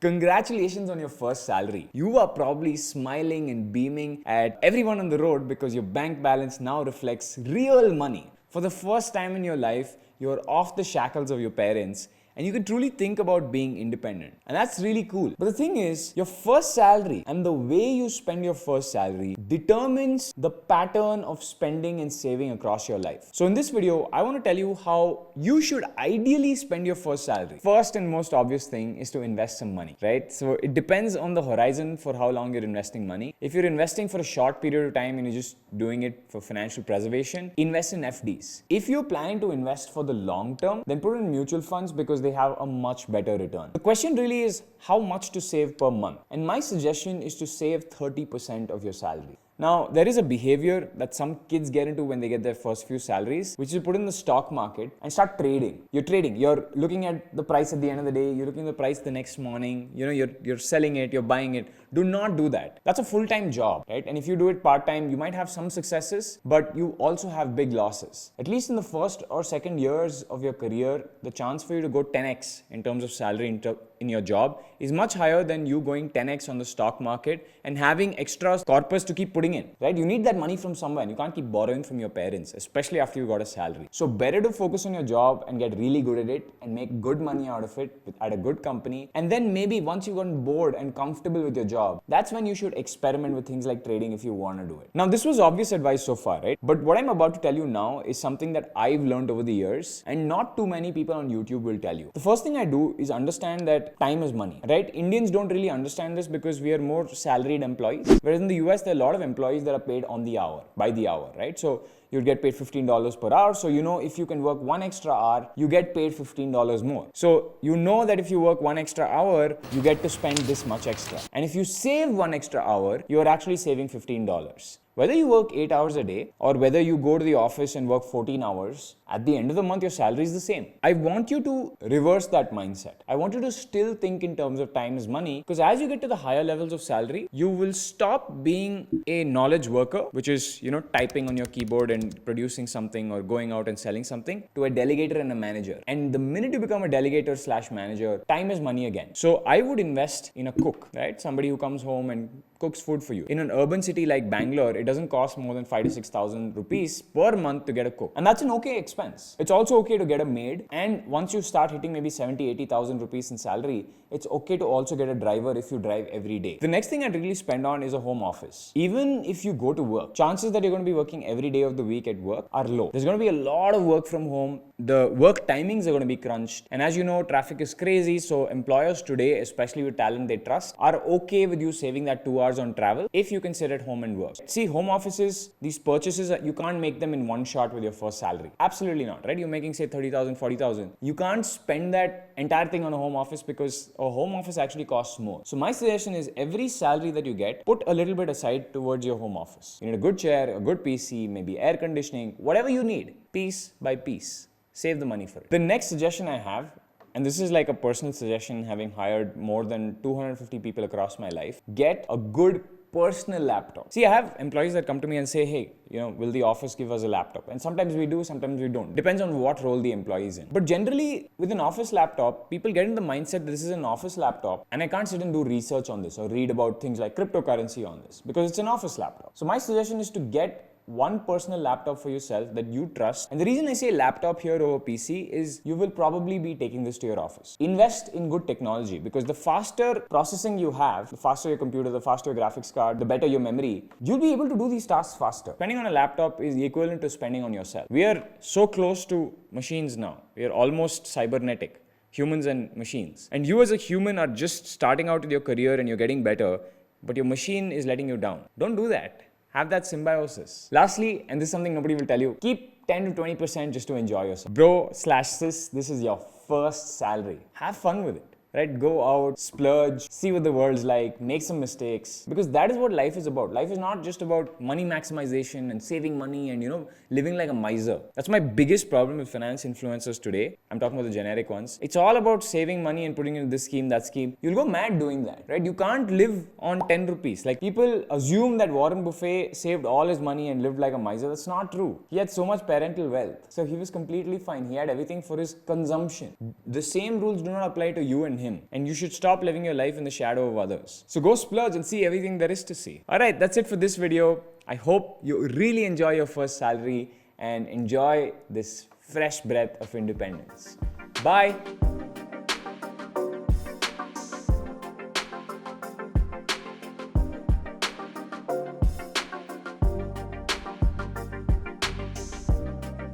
Congratulations on your first salary. You are probably smiling and beaming at everyone on the road because your bank balance now reflects real money. For the first time in your life, you're off the shackles of your parents and you can truly think about being independent. And that's really cool. But the thing is, your first salary and the way you spend your first salary determines the pattern of spending and saving across your life. So in this video, I want to tell you how you should ideally spend your first salary. First and most obvious thing is to invest some money, right? So it depends on the horizon for how long you're investing money. If you're investing for a short period of time and you're just doing it for financial preservation, invest in FDs. If you're planning to invest for the long term, then put in mutual funds because they have a much better return. The question really is how much to save per month. And my suggestion is to save 30% of your salary. Now, there is a behavior that some kids get into when they get their first few salaries, which is to put in the stock market and start trading. You're trading. You're looking at the price at the end of the day. You're looking at the price the next morning. You're selling it. You're buying it. Do not do that. That's a full-time job, right? And if you do it part-time, you might have some successes, but you also have big losses. At least in the first or second years of your career, the chance for you to go 10x in terms of salary in your job is much higher than you going 10x on the stock market and having extra corpus to keep putting in, right? You need that money from somewhere and you can't keep borrowing from your parents, especially after you got a salary. So better to focus on your job and get really good at it and make good money out of it at a good company. And then maybe once you've gotten bored and comfortable with your job, that's when you should experiment with things like trading if you want to do it. Now, this was obvious advice so far, right? But what I'm about to tell you now is something that I've learned over the years and not too many people on YouTube will tell you. The first thing I do is understand that time is money, right? Indians don't really understand this because we are more salaried employees. Whereas in the US, there are a lot of employees that are paid on the hour, by the hour, right? So you'd get paid $15 per hour. So you know if you can work 1 extra hour, you get paid $15 more. So you know that if you work 1 extra hour, you get to spend this much extra. And if you save 1 extra hour, you are actually saving $15. Whether you work 8 hours a day or whether you go to the office and work 14 hours, at the end of the month, your salary is the same. I want you to reverse that mindset. I want you to still think in terms of time is money because as you get to the higher levels of salary, you will stop being a knowledge worker, which is, typing on your keyboard and producing something or going out and selling something, to a delegator and a manager. And the minute you become a delegator / manager, time is money again. So I would invest in a cook, right? Somebody who comes home and cooks food for you. In an urban city like Bangalore, it doesn't cost more than 5,000 to 6,000 rupees per month to get a cook. And that's an okay expense. It's also okay to get a maid. And once you start hitting maybe 70,000, 80,000 rupees in salary, it's okay to also get a driver if you drive every day. The next thing I'd really spend on is a home office. Even if you go to work, chances that you're going to be working every day of the week at work are low. There's going to be a lot of work from home. The work timings are going to be crunched. And as you know, traffic is crazy. So employers today, especially with talent they trust, are okay with you saving that 2 hours on travel if you can sit at home and work. See, home offices, these purchases, you can't make them in one shot with your first salary. Absolutely not, right? You're making say 30,000, 40,000. You can't spend that entire thing on a home office because a home office actually costs more. So my suggestion is every salary that you get, put a little bit aside towards your home office. You need a good chair, a good PC, maybe air conditioning, whatever you need, piece by piece. Save the money for it. The next suggestion I have, and this is like a personal suggestion having hired more than 250 people across my life, get a good personal laptop. See, I have employees that come to me and say, hey, will the office give us a laptop? And sometimes we do, sometimes we don't. Depends on what role the employee is in. But generally, with an office laptop, people get in the mindset that this is an office laptop and I can't sit and do research on this or read about things like cryptocurrency on this because it's an office laptop. So my suggestion is to get one personal laptop for yourself that you trust. And the reason I say laptop here over PC is you will probably be taking this to your office. Invest in good technology because the faster processing you have, the faster your computer, the faster your graphics card, the better your memory, you'll be able to do these tasks faster. Spending on a laptop is equivalent to spending on yourself. We are so close to machines now. We are almost cybernetic. Humans and machines. And you as a human are just starting out with your career and you're getting better, but your machine is letting you down. Don't do that. Have that symbiosis. Lastly, and this is something nobody will tell you, keep 10 to 20% just to enjoy yourself. Bro/sis, this is your first salary. Have fun with it. Right? Go out, splurge, see what the world's like, make some mistakes. Because that is what life is about. Life is not just about money maximization and saving money and, living like a miser. That's my biggest problem with finance influencers today. I'm talking about the generic ones. It's all about saving money and putting it in this scheme, that scheme. You'll go mad doing that, right? You can't live on 10 rupees. Like people assume that Warren Buffett saved all his money and lived like a miser. That's not true. He had so much parental wealth. So he was completely fine. He had everything for his consumption. The same rules do not apply to you and him. And you should stop living your life in the shadow of others. So go splurge and see everything there is to see. Alright, that's it for this video. I hope you really enjoy your first salary and enjoy this fresh breath of independence. Bye.